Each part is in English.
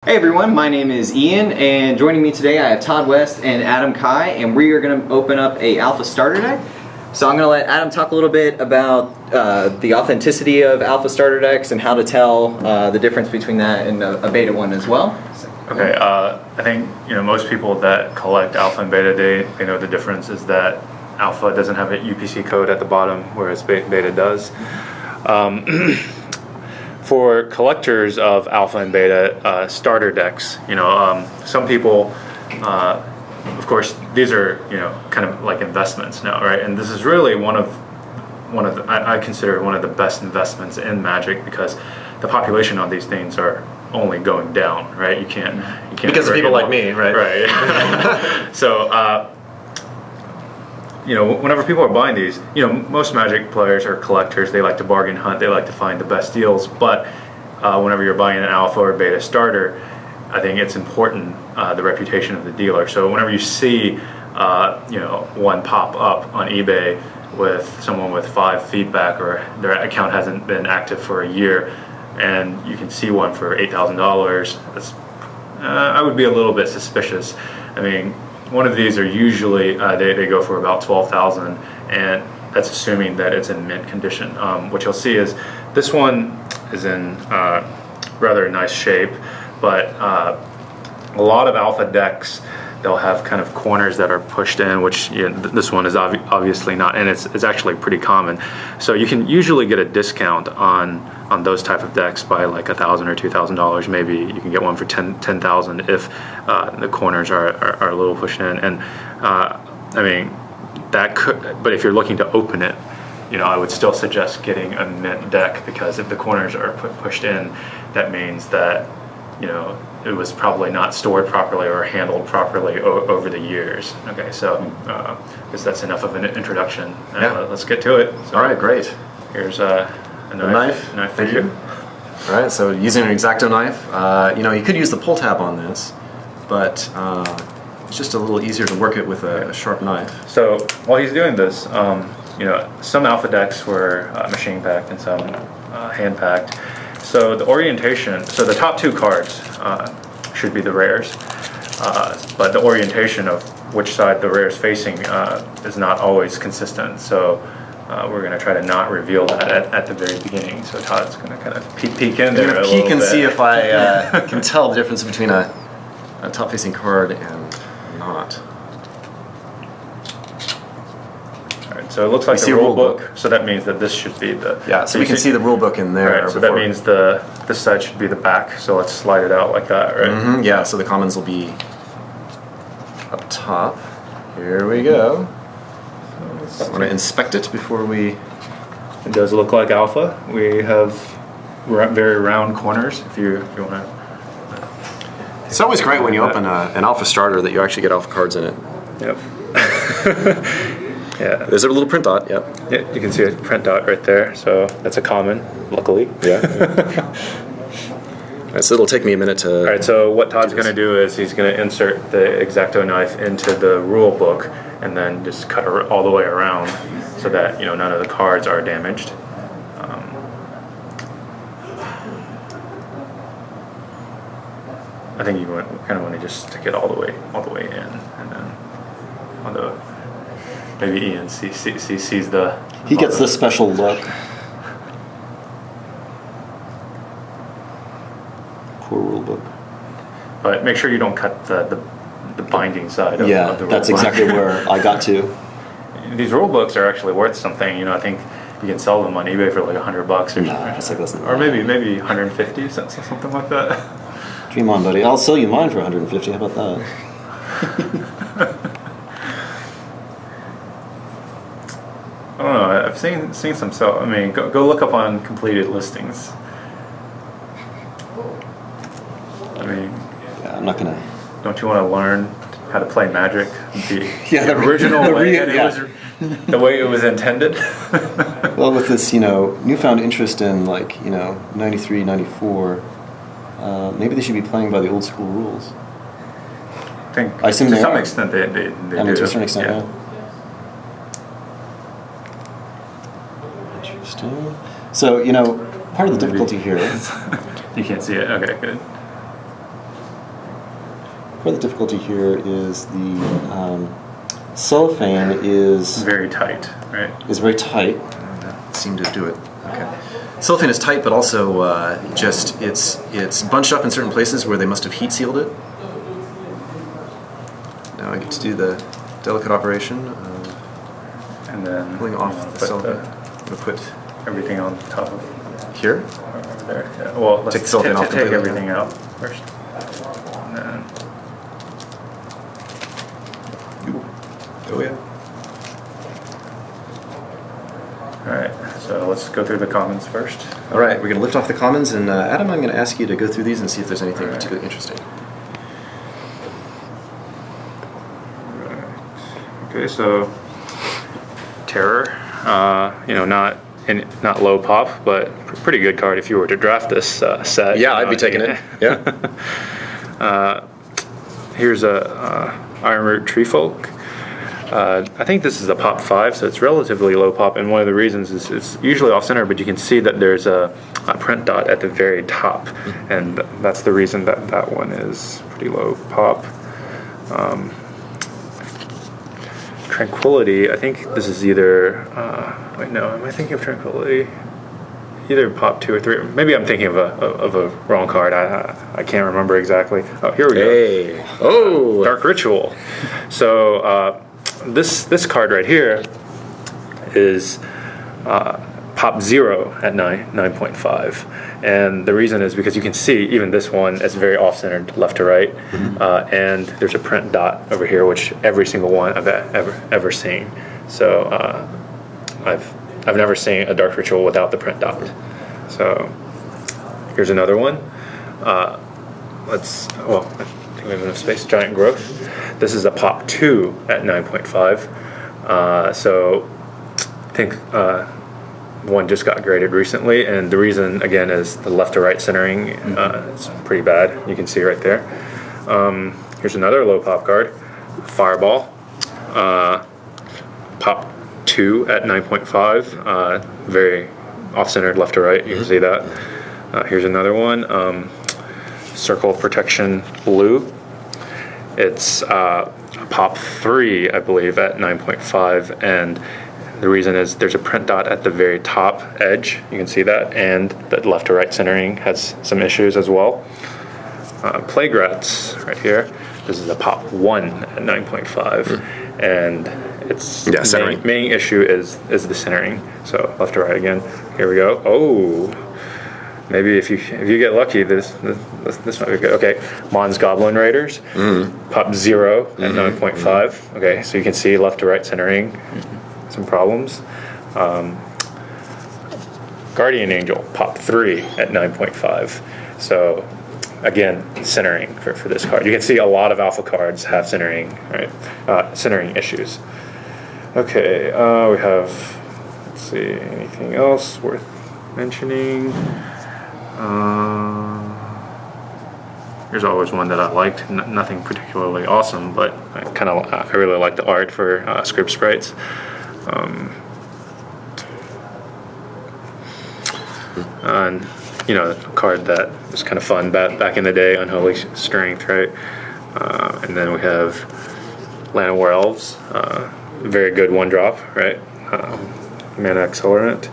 Hey everyone, my name is Ian, and joining me today I have Todd West and Adam Kai, and we are going to open up a alpha starter deck. So I'm going to let Adam talk a little bit about the authenticity of alpha starter decks and how to tell the difference between that and a beta one as well. Okay, I think most people that collect alpha and beta, they know the difference is that alpha doesn't have a UPC code at the bottom, whereas beta does. For collectors of alpha and beta starter decks, some people, of course, these are kind of like investments now, right? And this is really one of I consider one of the best investments in Magic, because the population on these things are only going down, right? You can't because of people like me, right? Right. So whenever people are buying these, most Magic players or collectors, they like to bargain hunt, they like to find the best deals, but whenever you're buying an alpha or beta starter, I think it's important, the reputation of the dealer. So whenever you see one pop up on eBay with someone with 5 feedback, or their account hasn't been active for a year, and you can see one for $8,000, I would be a little bit suspicious. I mean, one of these are usually, they go for about $12,000, and that's assuming that it's in mint condition. What you'll see is this one is in rather nice shape, but a lot of alpha decks, they'll have kind of corners that are pushed in, which this one is obviously not, and it's actually pretty common. So you can usually get a discount on those type of decks by like $1,000 or $2,000. Maybe you can get one for $10,000 if the corners are a little pushed in. And I mean, that could, but if you're looking to open it, I would still suggest getting a mint deck, because if the corners are pushed in, that means that it was probably not stored properly or handled properly over the years. Okay, so I guess that's enough of an introduction. Let's get to it. So, all right, great. Here's a knife. Thank you. All right, so using an X-Acto knife, you could use the pull tab on this, but it's just a little easier to work it with a sharp knife. So while he's doing this, some alpha decks were machine packed and some hand packed. So the orientation, so the top 2 cards should be the rares, but the orientation of which side the rare is facing is not always consistent. So we're going to try to not reveal that at the very beginning. So Todd's going to kind of peek in there a little bit. Peek and see if I can tell the difference between a top-facing card and not. So it looks like the rule book. So that means that this should be the... Yeah, so we can see the rule book in there. Right, so that means this side should be the back. So let's slide it out like that, right? Mm-hmm, yeah, so the commons will be up top. Here we go. I want to inspect it before we... It does look like alpha. We have very round corners, if you want to... It's always great when you open an alpha starter that you actually get alpha cards in it. Yep. Yeah. There's a little print dot, yep. Yeah, you can see a print dot right there, so that's a common, luckily. Yeah. Right, so it'll take me a minute to... Alright, so what Todd's going to do is he's going to insert the X-Acto knife into the rule book, and then just cut all the way around so that none of the cards are damaged. I think you kind of want to just stick it all the way in, and then on the... Maybe Ian sees the... He gets the special look. Poor rule book. But make sure you don't cut the binding side of the rule book. That's exactly where I got to. These rule books are actually worth something. I think you can sell them on eBay for like $100 or maybe 150, something like that. Dream on, buddy. I'll sell you mine for 150. How about that? I don't know. I've seen some. So I mean, go look up on completed listings. I mean, yeah, I'm not gonna. Don't you want to learn how to play Magic? The original way, and it was the way it was intended. Well, with this, newfound interest in 93, 94, maybe they should be playing by the old school rules. I assume to some extent they do. I mean, to a certain extent, yeah. So, part of the difficulty here... You can't see it? Okay, good. Part of the difficulty here is the cellophane is very tight, right? Is very tight. That seemed to do it. Okay. Cellophane is tight, but also just it's bunched up in certain places where they must have heat sealed it. Now I get to do the delicate operation of And then pulling off the cellophane. I'm going to put everything on top of here. over there. Yeah. Well, let's Take the cellophane off take completely. everything out first. And then Oh yeah. all right, so let's go through the commons first. All right, we're going to lift off the commons, and Adam, I'm going to ask you to go through these and see if there's anything All right. particularly interesting. Okay, so Terror, not low pop, but pretty good card if you were to draft this set. Yeah, I'd be taking it. Yeah. Here's a Iron Root Treefolk. I think this is a pop 5, so it's relatively low pop, and one of the reasons is it's usually off center, but you can see that there's a print dot at the very top, and that's the reason that one is pretty low pop. Tranquility, I think this is either, wait, no, am I thinking of Tranquility? Either pop 2 or 3. Maybe I'm thinking of a wrong card. I can't remember exactly. Oh, here we go. Hey. Oh. Dark Ritual. So this card right here is pop 0 at 9.5, and the reason is because you can see even this one is very off-centered left to right, and there's a print dot over here, which every single one I've ever seen. So I've never seen a Dark Ritual without the print dot. So here's another one. I think we have enough space. Giant Growth. This is a pop 2 at 9.5. So I think one just got graded recently, and the reason again is the left to right centering. It's pretty bad. You can see right there. Here's another low pop card, Fireball. Pop 2 at 9.5. Very off-centered left to right. You can see that. Here's another one. Circle of Protection Blue. It's pop 3, I believe, at 9.5, and the reason is there's a print dot at the very top edge. You can see that, and the left to right centering has some issues as well. Plague Rats right here. This is a pop 1 at 9.5, and its main issue is the centering. So left to right again. Here we go. Oh. Maybe if you get lucky, this might be good. Okay, Mon's Goblin Raiders, pop 0 at 9.5. Okay, so you can see left to right centering, some problems. Guardian Angel, pop 3 at 9.5. So again, centering for this card. You can see a lot of alpha cards have centering, right? Centering issues. Okay, we have, let's see, anything else worth mentioning? Here's always one that I liked. Nothing particularly awesome, but I really like the art for script sprites. And a card that was kind of fun back in the day, Unholy Strength, right? And then we have Landowner Elves, very good 1-drop, right? Mana Accelerant.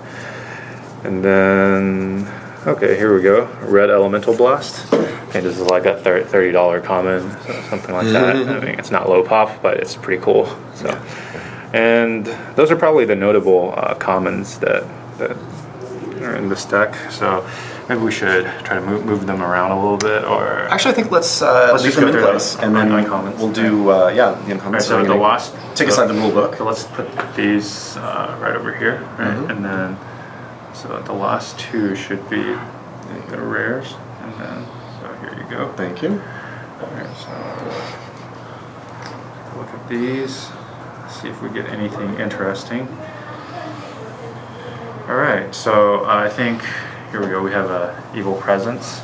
And then, okay, here we go. Red Elemental Blast. And this is like a $30 common, so something like that. I mean, it's not low pop, but it's pretty cool. So, and those are probably the notable commons that are in this deck. So maybe we should try to move them around a little bit, or actually, I think let's just leave them go in through place, and then uncommons. we'll do the uncommons. Right, so the last, take aside the rule book. So let's put these right over here, right? And then so the last 2 should be the rares, and then so here you go. Thank you. Alright, so look at these, see if we get anything interesting. Alright, so I think, here we go, we have a Evil Presence.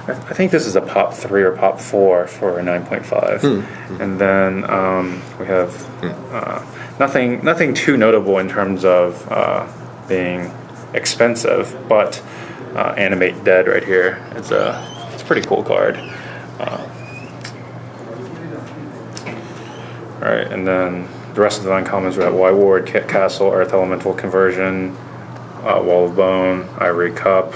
I think this is a pop 3 or pop 4 for a 9.5. And then we have nothing too notable in terms of being expensive, but Animate Dead right here. It's a pretty cool card. All right, and then the rest of the uncommons we have White Ward, Kit Castle, Earth Elemental Conversion, Wall of Bone, Ivory Cup,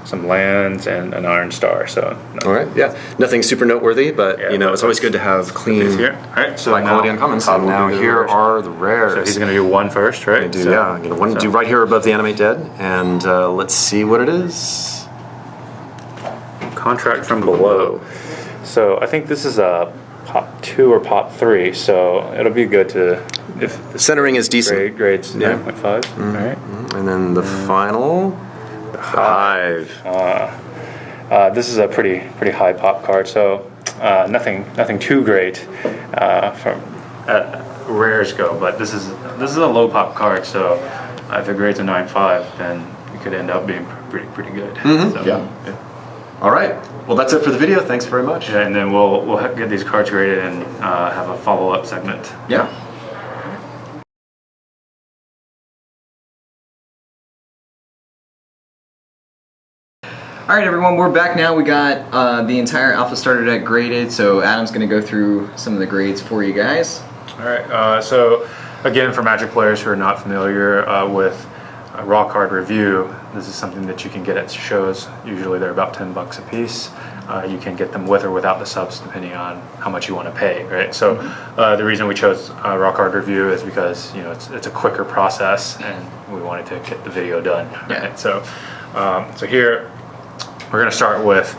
some lands, and an Iron Star. So all right, yeah, nothing super noteworthy, but Yeah, you know, it's always good to have clean, here. All right, so high quality now uncommons. Todd And will now do the here reverse. are the rares. So he's going to do one first, right? I'm gonna do right here above the Animate Dead, and let's see what it is. Contract from below. So I think this is a pop 2 or pop 3, so it'll be good to if the Centering is decent. grades Yeah. 9.5. All right. And then the final, the Hive. This is a pretty high pop card, so nothing too great from rares go. But this is a low pop card, so if it grades a 9.5, then it could end up being pretty good. So, Yeah. All right. Well, that's it for the video. Thanks very much. Yeah, and then we'll get these cards graded and have a follow-up segment. Yeah. All right, everyone, we're back now. We got the entire Alpha Starter deck graded, so Adam's going to go through some of the grades for you guys. All right. So again, for Magic players who are not familiar with a raw card review, this is something that you can get at shows. Usually they're about $10 a piece. You can get them with or without the subs, depending on how much you want to pay. Right. So the reason we chose raw card review is because it's a quicker process, and we wanted to get the video done. Yeah. Right? So here we're going to start with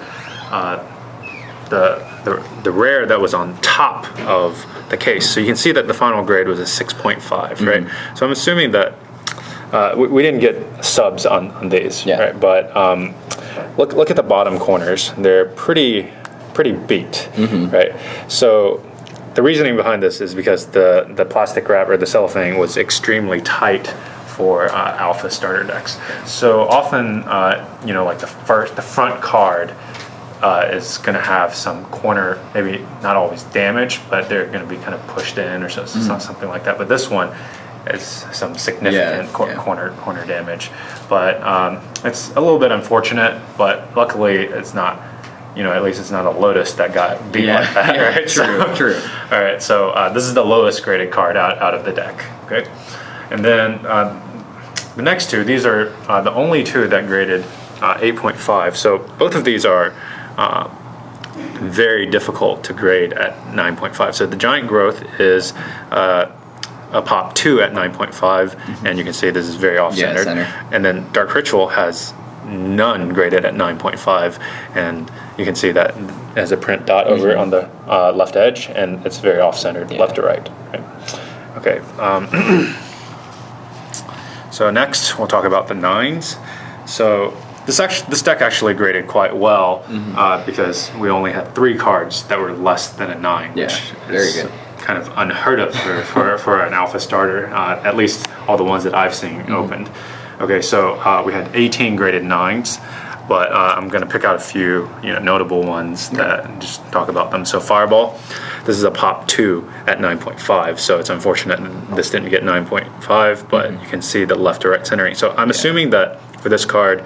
the rare that was on top of the case. So you can see that the final grade was a 6.5, right? So I'm assuming that we didn't get subs on these, Yeah. right? But look at the bottom corners; they're pretty beat, right? So the reasoning behind this is because the plastic wrap or the cellophane was extremely tight for alpha starter decks. So often, like the front card is going to have some corner, maybe not always damage, but they're going to be kind of pushed in or something like that. But this one is some significant corner damage. But it's a little bit unfortunate, but luckily it's not, at least it's not a Lotus that got beat like that, right? True. All right, so this is the lowest graded card out of the deck, okay? And then the next two, these are the only two that graded 8.5. So both of these are very difficult to grade at 9.5. So the Giant Growth is a pop 2 at 9.5, and you can see this is very off-centered. center. And then Dark Ritual has none graded at 9.5, and you can see that as a print dot over on the left edge, and it's very off-centered, left to right. Okay. So next, we'll talk about the 9s. So this deck actually graded quite well because we only had 3 cards that were less than a 9, Yeah, which very is good. kind of unheard of for an alpha starter, at least all the ones that I've seen opened. Okay, so we had 18 graded 9s, but I'm going to pick out a few notable ones that just talk about them. So Fireball, this is a pop 2 at 9.5, so it's unfortunate this didn't get 9.5, but you can see the left to right centering. So I'm assuming that for this card,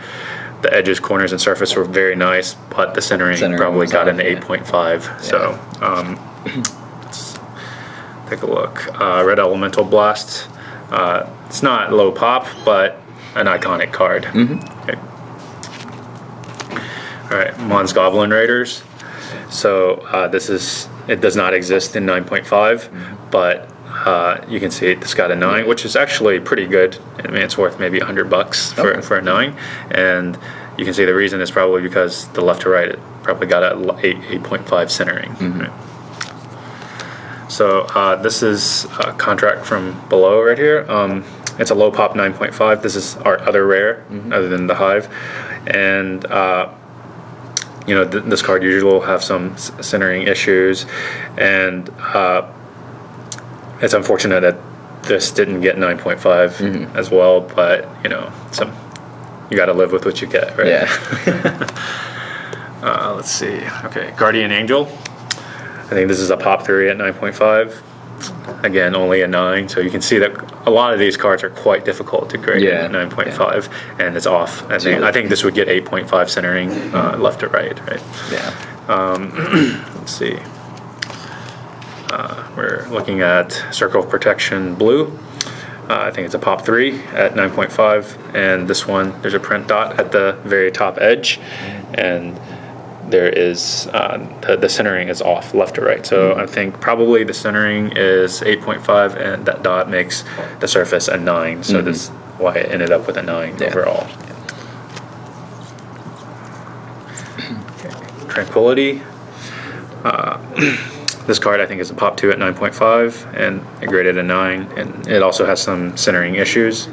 the edges, corners, and surface were very nice, but the centering probably got an 8.5. So let's take a look. Red Elemental Blast. It's not low pop, but an iconic card. Okay. All right, Mons Goblin Raiders. So it does not exist in 9.5, but you can see it's got a 9, which is actually pretty good. I mean, it's worth maybe $100 for a 9, and you can see the reason is probably because the left to right it probably got a 8.5 centering. Right? So this is a contract from below right here. It's a low pop 9.5. This is our other rare, other than the Hive, and this card usually will have some centering issues, and it's unfortunate that this didn't get 9.5 as well. But you got to live with what you get, right? Yeah. Let's see. Okay, Guardian Angel. I think this is a pop 3 at 9.5. Again, only a 9, so you can see that a lot of these cards are quite difficult to grade at 9.5, and it's off. I think this would get 8.5 centering left to right, right? Yeah. Let's see. We're looking at Circle of Protection Blue. I think it's a pop 3 at 9.5, and this one, there's a print dot at the very top edge, and there is, the centering is off left to right. So I think probably the centering is 8.5, and that dot makes the surface a 9. So this is why it ended up with a 9 overall. Tranquility. This card I think is a pop 2 at 9.5, and it graded a 9, and it also has some centering issues.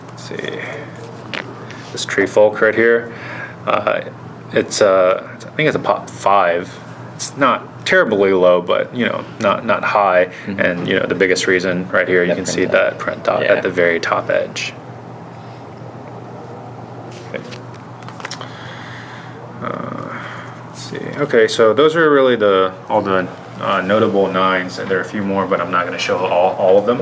Let's see, this Treefolk right here, it's I think it's a pop 5. It's not terribly low, but not high, and the biggest reason right here, you can see that print dot at the very top edge. Okay, so those are really all the notable 9s, and there are a few more, but I'm not going to show all of them.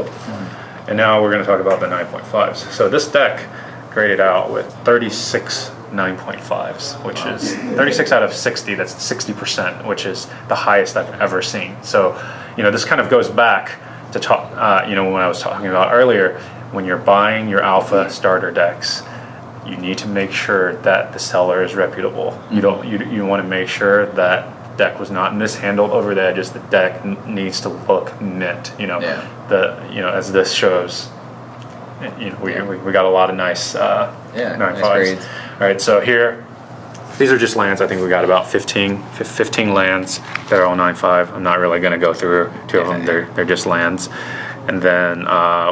And now we're going to talk about the 9.5s. So this deck graded out with 36 9.5s, which is 36 out of 60. That's 60%, which is the highest I've ever seen. So, this kind of goes back to talk. When I was talking about earlier, when you're buying your alpha starter decks, you need to make sure that the seller is reputable. You want to make sure that deck was not mishandled over the edges. The deck needs to look mint. As this shows, we got a lot of nice 9.5s. All right, so here, these are just lands. I think we got about 15 lands that are all 9.5. I'm not really going to go through 2 of them. They're just lands, and then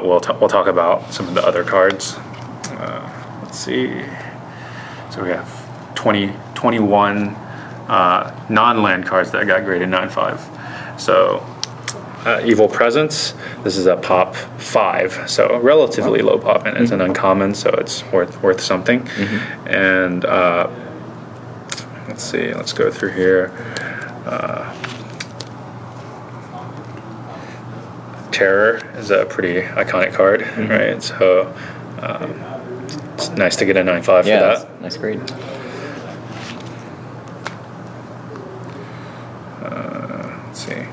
we'll talk about some of the other cards. Let's see. So we have 21 non-land cards that got graded 9.5. So Evil Presence, this is a pop 5, so relatively low pop, and it's an uncommon, so it's worth something. And let's see, let's go through here. Terror is a pretty iconic card, right? So it's nice to get a 9.5 for that. Nice grade. Let's see.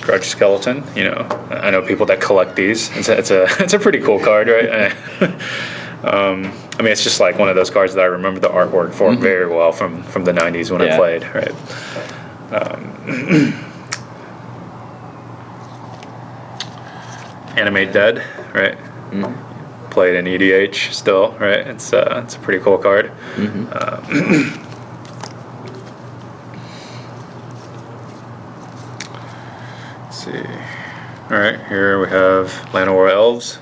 Grudge Skeleton. I know people that collect these. It's a pretty cool card, right? It's just like one of those cards that I remember the artwork for very well from the 90s when I played, right? Animate Dead, right? Played in EDH still, right? It's a pretty cool card. Let's see. All right, here we have Landowner Elves.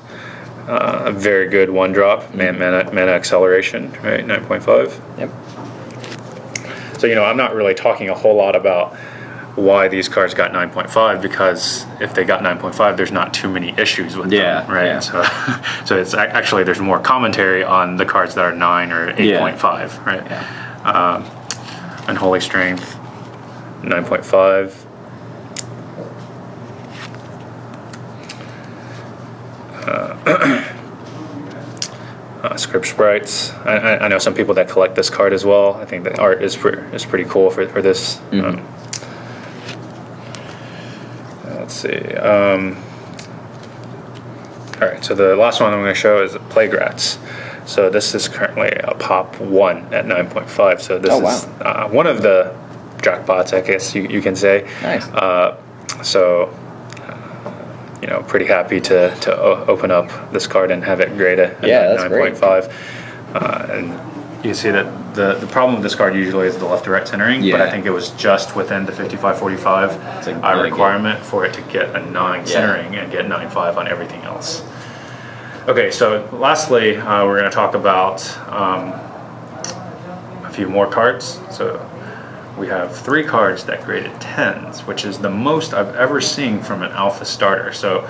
A very good 1-drop, mana acceleration, right? 9.5. Yep. So I'm not really talking a whole lot about why these cards got 9.5, because if they got 9.5, there's not too many issues with them, right? So it's actually, there's more commentary on the cards that are 9 or 8.5, right? Unholy Strength, 9.5. Script Sprites. I know some people that collect this card as well. I think the art is pretty cool for this. Let's see. All right, so the last one I'm going to show is Plague Rats. So this is currently a pop 1 at 9.5. So this is one of the jackpots, I guess you can say. Nice. Pretty happy to open up this card and have it graded at 9.5. And you can see that the problem with this card usually is the left to right centering, but I think it was just within the 55-45 requirement for it to get a 9 centering and get 9.5 on everything else. Okay, so lastly, we're going to talk about a few more cards. So we have 3 cards that graded 10s, which is the most I've ever seen from an alpha starter. So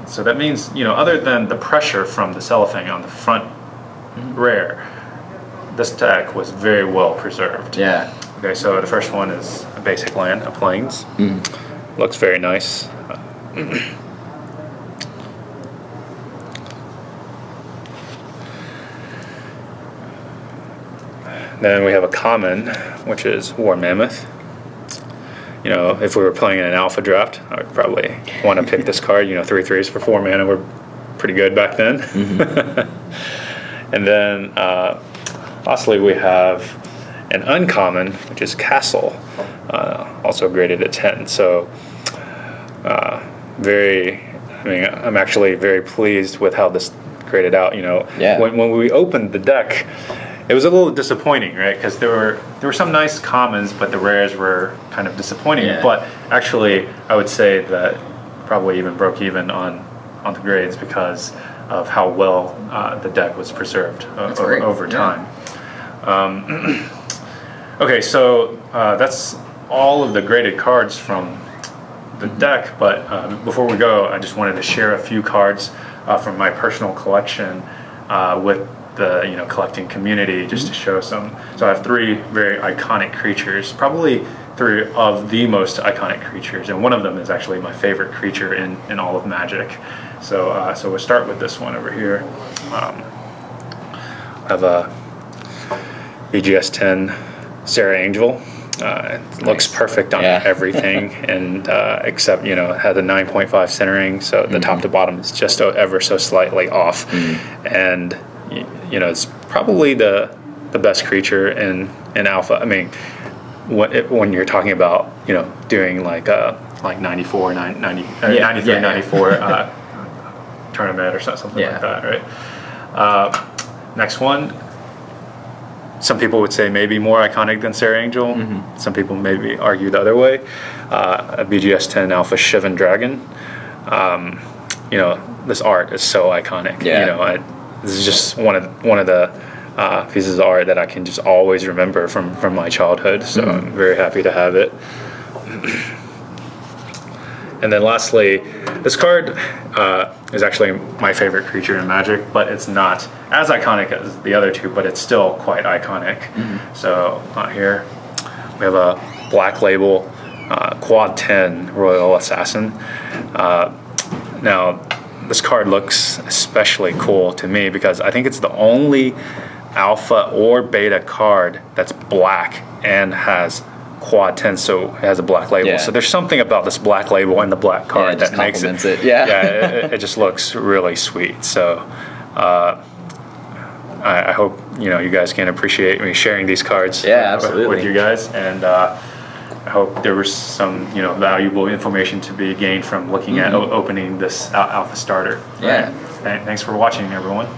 so that means, other than the pressure from the cellophane on the front rare, this deck was very well preserved. Okay, so the first one is a basic land, a Plains. Looks very nice. Then we have a common, which is War Mammoth. You know, if we were playing in an alpha draft, I would probably want to pick this card. You know, 3/3s for 4 mana were pretty good back then. And then lastly, we have an uncommon, which is Castle, also graded at 10. So I'm actually very pleased with how this graded out. You know, when we opened the deck, it was a little disappointing, right? Because there were some nice commons, but the rares were kind of disappointing. Yeah. But actually, I would say that probably even broke even on the grades because of how well the deck was preserved over time. Okay, so that's all of the graded cards from the deck, but before we go, I just wanted to share a few cards from my personal collection with the collecting community, just to show some. So I have 3 very iconic creatures, probably 3 of the most iconic creatures, and one of them is actually my favorite creature in all of Magic. So we'll start with this one over here. I have a S10 Serra Angel. It looks perfect on everything, and except it has a 9.5 centering, so the top to bottom is just ever so slightly off, and it's probably the best creature in Alpha. I mean, when you're talking about doing like 93, 94 tournament or something like that, right? Next one. Some people would say maybe more iconic than Serra Angel. Some people maybe argue the other way. A BGS10 Alpha Shivan Dragon. This art is so iconic. This is just one of the pieces of art that I can just always remember from my childhood. So I'm very happy to have it. And then lastly, this card is actually my favorite creature in Magic, but it's not as iconic as the other 2, but it's still quite iconic. So here we have a Black Label Quad 10 Royal Assassin. Now, this card looks especially cool to me because I think it's the only alpha or beta card that's black and has Quad 10, so it has a black label. So there's something about this black label and the black card that makes it. It just looks really sweet. So I hope you guys can appreciate me sharing these cards with you guys, and I hope there was some valuable information to be gained from looking at opening this alpha starter. Thanks for watching, everyone.